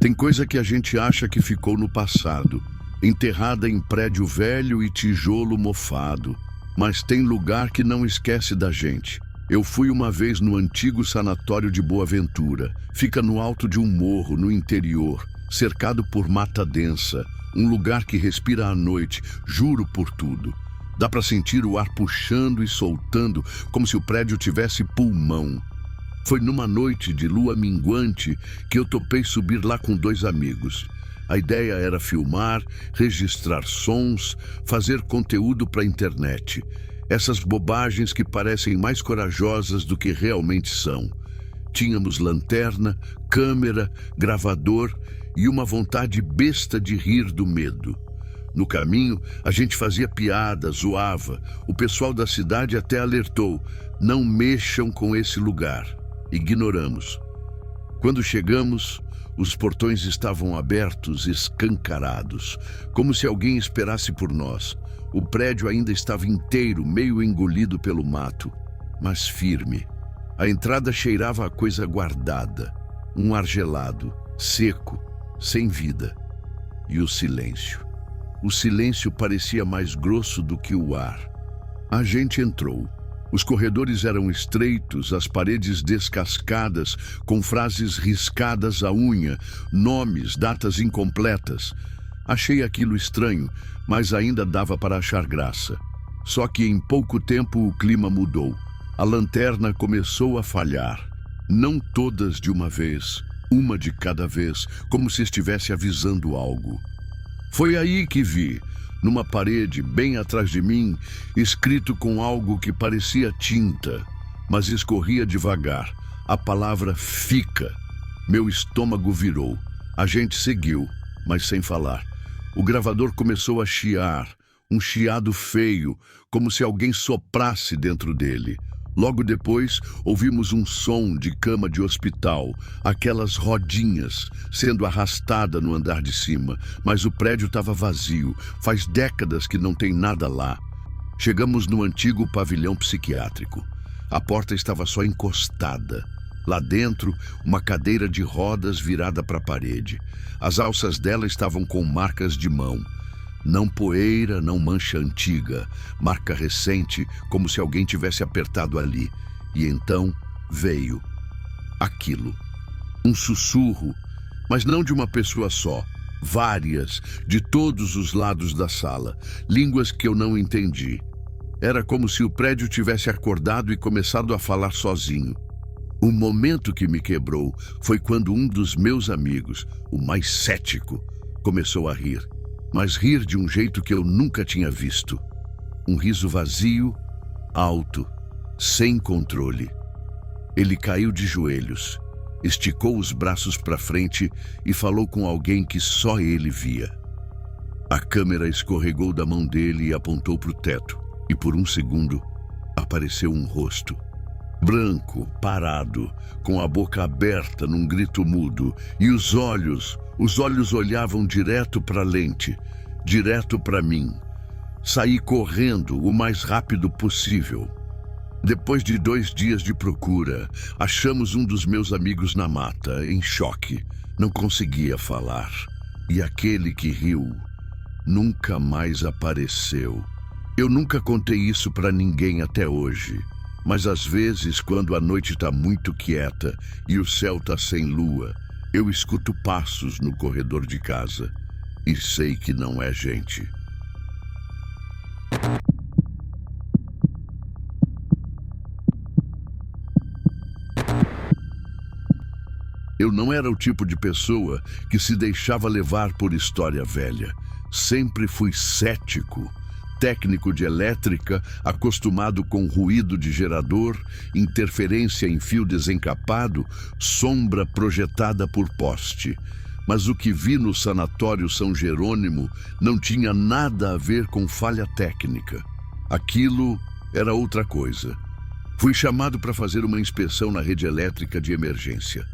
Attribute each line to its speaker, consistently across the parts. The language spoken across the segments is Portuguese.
Speaker 1: Tem coisa que a gente acha que ficou no passado, enterrada em prédio velho e tijolo mofado. Mas tem lugar que não esquece da gente. Eu fui uma vez no antigo sanatório de Boa Ventura. Fica no alto de um morro, no interior, cercado por mata densa. Um lugar que respira à noite, juro por tudo. Dá para sentir o ar puxando e soltando, como se o prédio tivesse pulmão. Foi numa noite de lua minguante que eu topei subir lá com 2 amigos. A ideia era filmar, registrar sons, fazer conteúdo para a internet. Essas bobagens que parecem mais corajosas do que realmente são. Tínhamos lanterna, câmera, gravador e uma vontade besta de rir do medo. No caminho, a gente fazia piada, zoava. O pessoal da cidade até alertou: não mexam com esse lugar. Ignoramos. Quando chegamos, os portões estavam abertos, escancarados, como se alguém esperasse por nós. O prédio ainda estava inteiro, meio engolido pelo mato, mas firme. A entrada cheirava a coisa guardada, um ar gelado, seco, sem vida. E o silêncio. O silêncio parecia mais grosso do que o ar. A gente entrou. Os corredores eram estreitos, as paredes descascadas, com frases riscadas à unha, nomes, datas incompletas. Achei aquilo estranho, mas ainda dava para achar graça. Só que em pouco tempo o clima mudou. A lanterna começou a falhar. Não todas de uma vez, uma de cada vez, como se estivesse avisando algo. Foi aí que vi, numa parede bem atrás de mim, escrito com algo que parecia tinta, mas escorria devagar, a palavra fica. Meu estômago virou. A gente seguiu, mas sem falar. O gravador começou a chiar, um chiado feio, como se alguém soprasse dentro dele. Logo depois, ouvimos um som de cama de hospital, aquelas rodinhas sendo arrastada no andar de cima, mas o prédio estava vazio, faz décadas que não tem nada lá. Chegamos no antigo pavilhão psiquiátrico. A porta estava só encostada. Lá dentro, uma cadeira de rodas virada para a parede. As alças dela estavam com marcas de mão. Não poeira, não mancha antiga, marca recente, como se alguém tivesse apertado ali. E então veio aquilo. Um sussurro, mas não de uma pessoa só. Várias, de todos os lados da sala. Línguas que eu não entendi. Era como se o prédio tivesse acordado e começado a falar sozinho. O momento que me quebrou foi quando um dos meus amigos, o mais cético, começou a rir. Mas rir de um jeito que eu nunca tinha visto. Um riso vazio, alto, sem controle. Ele caiu de joelhos, esticou os braços para frente e falou com alguém que só ele via. A câmera escorregou da mão dele e apontou para o teto, e por um segundo apareceu um rosto. Branco, parado, com a boca aberta num grito mudo, e os olhos olhavam direto para a lente, direto para mim. Saí correndo o mais rápido possível. Depois de 2 dias de procura, achamos um dos meus amigos na mata, em choque. Não conseguia falar. E aquele que riu nunca mais apareceu. Eu nunca contei isso para ninguém até hoje. Mas às vezes, quando a noite está muito quieta e o céu está sem lua, eu escuto passos no corredor de casa e sei que não é gente. Eu não era o tipo de pessoa que se deixava levar por história velha. Sempre fui cético. Técnico de elétrica, acostumado com ruído de gerador, interferência em fio desencapado, sombra projetada por poste. Mas o que vi no sanatório São Jerônimo não tinha nada a ver com falha técnica. Aquilo era outra coisa. Fui chamado para fazer uma inspeção na rede elétrica de emergência.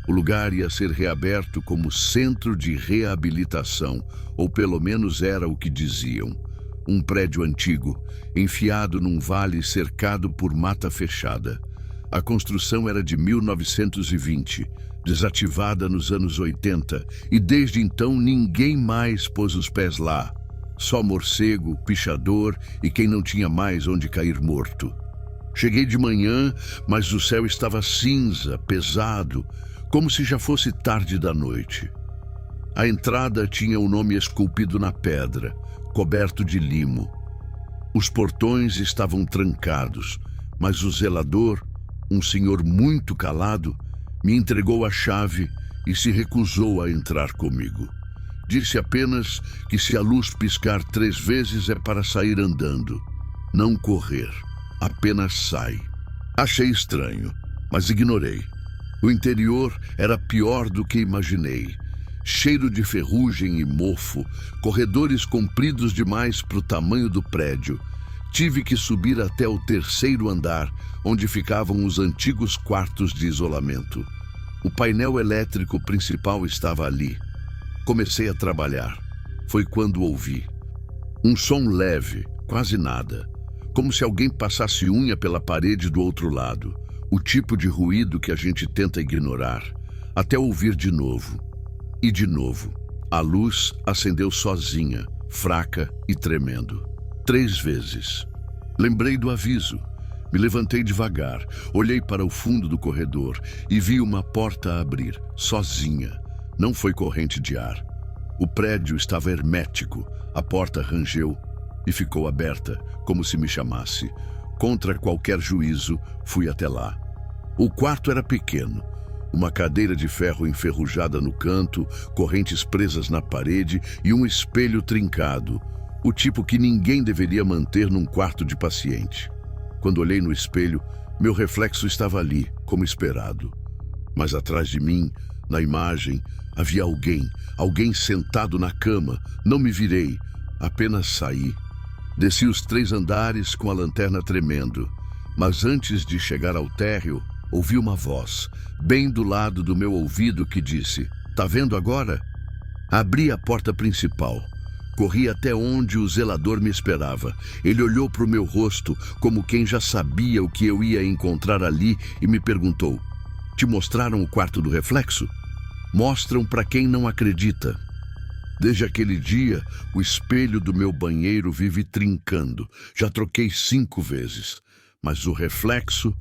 Speaker 1: O lugar ia ser reaberto como centro de reabilitação, ou pelo menos era o que diziam. Um prédio antigo, enfiado num vale cercado por mata fechada. A construção era de 1920, desativada nos anos 80, e desde então ninguém mais pôs os pés lá. Só morcego, pichador e quem não tinha mais onde cair morto. Cheguei de manhã, mas o céu estava cinza, pesado, como se já fosse tarde da noite. A entrada tinha o nome esculpido na pedra, coberto de limo. Os portões estavam trancados, mas o zelador, um senhor muito calado, me entregou a chave e se recusou a entrar comigo. Disse apenas que se a luz piscar 3 vezes é para sair andando, não correr, apenas sai. Achei estranho, mas ignorei. O interior era pior do que imaginei. Cheiro de ferrugem e mofo, corredores compridos demais para o tamanho do prédio. Tive que subir até o 3º andar, onde ficavam os antigos quartos de isolamento. O painel elétrico principal estava ali. Comecei a trabalhar. Foi quando ouvi um som leve, quase nada, como se alguém passasse unha pela parede do outro lado. O tipo de ruído que a gente tenta ignorar, até ouvir de novo. E de novo, a luz acendeu sozinha, fraca e tremendo. 3 vezes. Lembrei do aviso. Me levantei devagar, olhei para o fundo do corredor e vi uma porta abrir, sozinha. Não foi corrente de ar. O prédio estava hermético. A porta rangeu e ficou aberta, como se me chamasse. Contra qualquer juízo, fui até lá. O quarto era pequeno. Uma cadeira de ferro enferrujada no canto, correntes presas na parede e um espelho trincado, o tipo que ninguém deveria manter num quarto de paciente. Quando olhei no espelho, meu reflexo estava ali, como esperado. Mas atrás de mim, na imagem, havia alguém sentado na cama. Não me virei, apenas saí. Desci os 3 andares com a lanterna tremendo, mas antes de chegar ao térreo, ouvi uma voz, bem do lado do meu ouvido, que disse: "Tá vendo agora?" Abri a porta principal. Corri até onde o zelador me esperava. Ele olhou para o meu rosto, como quem já sabia o que eu ia encontrar ali, e me perguntou: "Te mostraram o quarto do reflexo?" Mostram para quem não acredita. Desde aquele dia, o espelho do meu banheiro vive trincando. Já troquei 5 vezes, mas o reflexo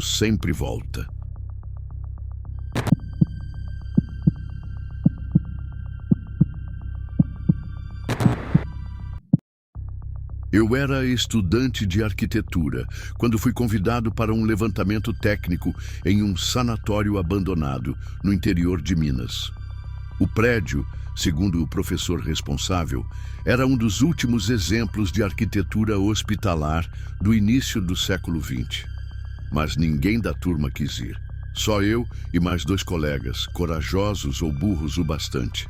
Speaker 1: sempre volta. Eu era estudante de arquitetura quando fui convidado para um levantamento técnico em um sanatório abandonado no interior de Minas. O prédio, segundo o professor responsável, era um dos últimos exemplos de arquitetura hospitalar do início do século XX. Mas ninguém da turma quis ir. Só eu e mais 2 colegas, corajosos ou burros o bastante.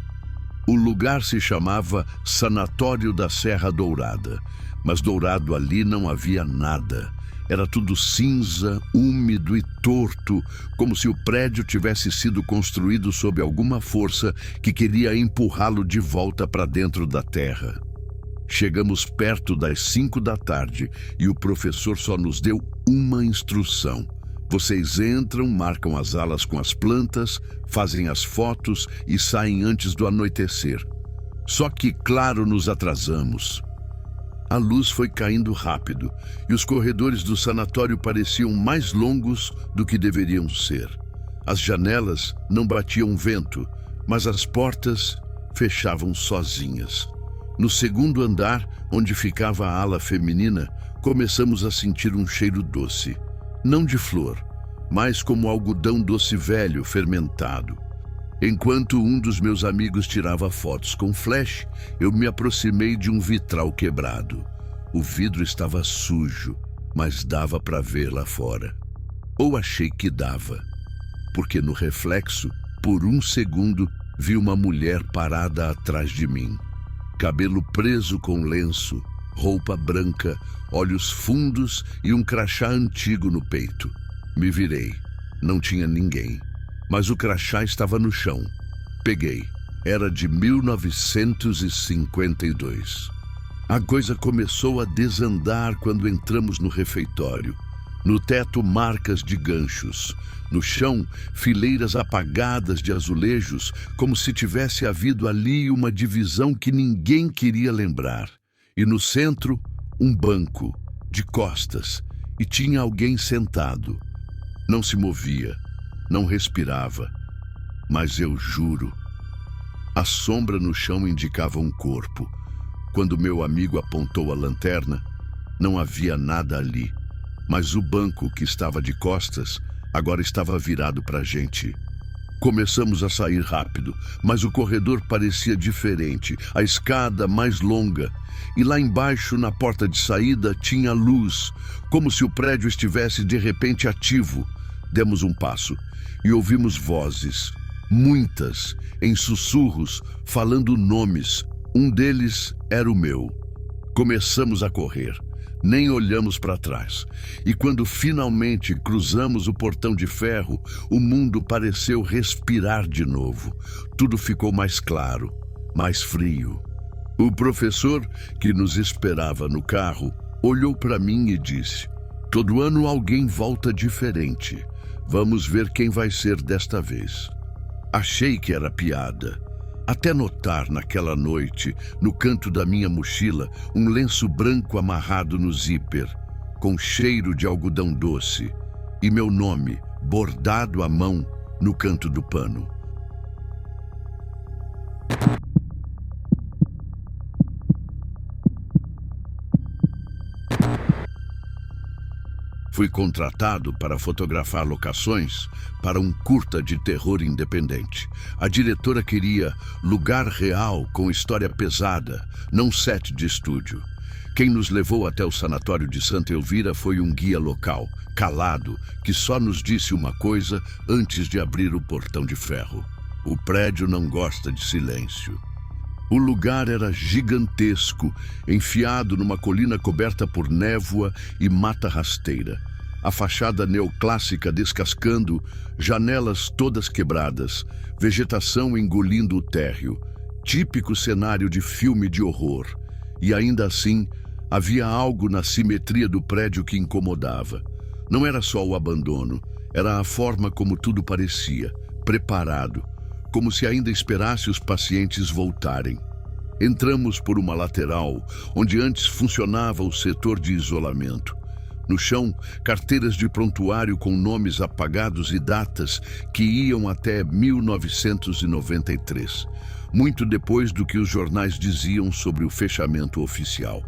Speaker 1: O lugar se chamava Sanatório da Serra Dourada, mas dourado ali não havia nada. Era tudo cinza, úmido e torto, como se o prédio tivesse sido construído sob alguma força que queria empurrá-lo de volta para dentro da terra. Chegamos perto das 5 da tarde e o professor só nos deu uma instrução: vocês entram, marcam as alas com as plantas, fazem as fotos e saem antes do anoitecer. Só que, claro, nos atrasamos. A luz foi caindo rápido e os corredores do sanatório pareciam mais longos do que deveriam ser. As janelas não batiam vento, mas as portas fechavam sozinhas. No 2º andar, onde ficava a ala feminina, começamos a sentir um cheiro doce. Não de flor, mas como algodão doce velho, fermentado. Enquanto um dos meus amigos tirava fotos com flash, eu me aproximei de um vitral quebrado. O vidro estava sujo, mas dava para ver lá fora. Ou achei que dava, porque no reflexo, por um segundo, vi uma mulher parada atrás de mim. Cabelo preso com lenço, roupa branca, olhos fundos e um crachá antigo no peito. Me virei. Não tinha ninguém, mas o crachá estava no chão. Peguei. Era de 1952. A coisa começou a desandar quando entramos no refeitório. No teto, marcas de ganchos. No chão, fileiras apagadas de azulejos, como se tivesse havido ali uma divisão que ninguém queria lembrar. E no centro, um banco, de costas, e tinha alguém sentado. Não se movia, não respirava, mas eu juro. A sombra no chão indicava um corpo. Quando meu amigo apontou a lanterna, não havia nada ali, mas o banco que estava de costas agora estava virado para a gente. Começamos a sair rápido, mas o corredor parecia diferente, a escada mais longa. E lá embaixo, na porta de saída, tinha luz, como se o prédio estivesse de repente ativo. Demos um passo e ouvimos vozes, muitas, em sussurros, falando nomes. Um deles era o meu. Começamos a correr. Nem olhamos para trás. E quando finalmente cruzamos o portão de ferro, o mundo pareceu respirar de novo. Tudo ficou mais claro, mais frio. O professor, que nos esperava no carro, olhou para mim e disse: "Todo ano alguém volta diferente. Vamos ver quem vai ser desta vez." Achei que era piada. Até notar naquela noite, no canto da minha mochila, um lenço branco amarrado no zíper, com cheiro de algodão doce, e meu nome, bordado à mão, no canto do pano. Fui contratado para fotografar locações para um curta de terror independente. A diretora queria lugar real com história pesada, não set de estúdio. Quem nos levou até o sanatório de Santa Elvira foi um guia local, calado, que só nos disse uma coisa antes de abrir o portão de ferro: o prédio não gosta de silêncio. O lugar era gigantesco, enfiado numa colina coberta por névoa e mata rasteira. A fachada neoclássica descascando, janelas todas quebradas, vegetação engolindo o térreo. Típico cenário de filme de horror. E ainda assim, havia algo na simetria do prédio que incomodava. Não era só o abandono, era a forma como tudo parecia, preparado, como se ainda esperasse os pacientes voltarem. Entramos por uma lateral, onde antes funcionava o setor de isolamento. No chão, carteiras de prontuário com nomes apagados e datas que iam até 1993, muito depois do que os jornais diziam sobre o fechamento oficial.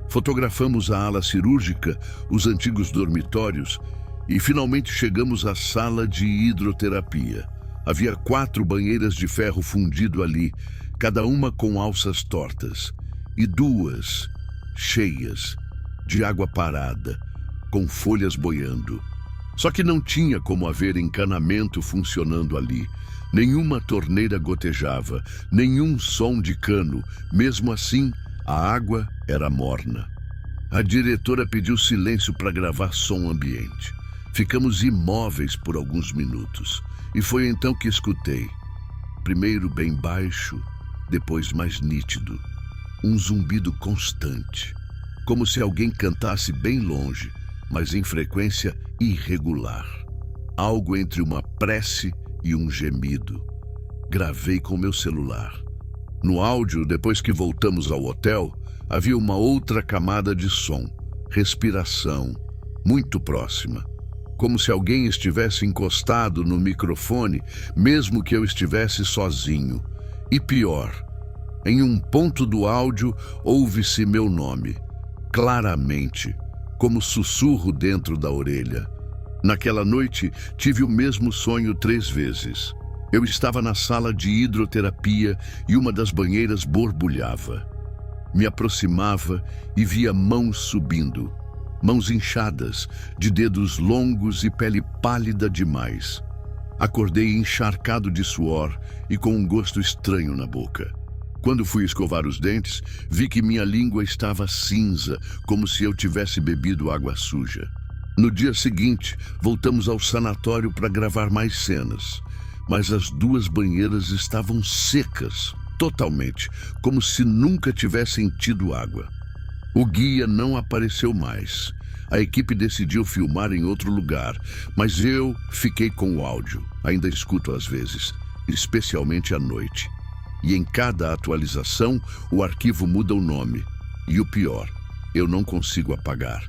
Speaker 1: Fotografamos a ala cirúrgica, os antigos dormitórios e finalmente chegamos à sala de hidroterapia. Havia 4 banheiras de ferro fundido ali, cada uma com alças tortas, e 2 cheias, de água parada, com folhas boiando. Só que não tinha como haver encanamento funcionando ali. Nenhuma torneira gotejava, nenhum som de cano. Mesmo assim, a água era morna. A diretora pediu silêncio para gravar som ambiente. Ficamos imóveis por alguns minutos. E foi então que escutei. Primeiro bem baixo, depois mais nítido. Um zumbido constante. Como se alguém cantasse bem longe, mas em frequência irregular. Algo entre uma prece e um gemido. Gravei com meu celular. No áudio, depois que voltamos ao hotel, havia uma outra camada de som. Respiração, muito próxima. Como se alguém estivesse encostado no microfone, mesmo que eu estivesse sozinho. E pior, em um ponto do áudio ouve-se meu nome, claramente, como sussurro dentro da orelha. Naquela noite, tive o mesmo sonho 3 vezes. Eu estava na sala de hidroterapia e uma das banheiras borbulhava. Me aproximava e via mãos subindo. Mãos inchadas, de dedos longos e pele pálida demais. Acordei encharcado de suor e com um gosto estranho na boca. Quando fui escovar os dentes, vi que minha língua estava cinza, como se eu tivesse bebido água suja. No dia seguinte, voltamos ao sanatório para gravar mais cenas. Mas as 2 banheiras estavam secas, totalmente, como se nunca tivessem tido água. O guia não apareceu mais. A equipe decidiu filmar em outro lugar, mas eu fiquei com o áudio. Ainda escuto às vezes, especialmente à noite. E em cada atualização, o arquivo muda o nome. E o pior, eu não consigo apagar.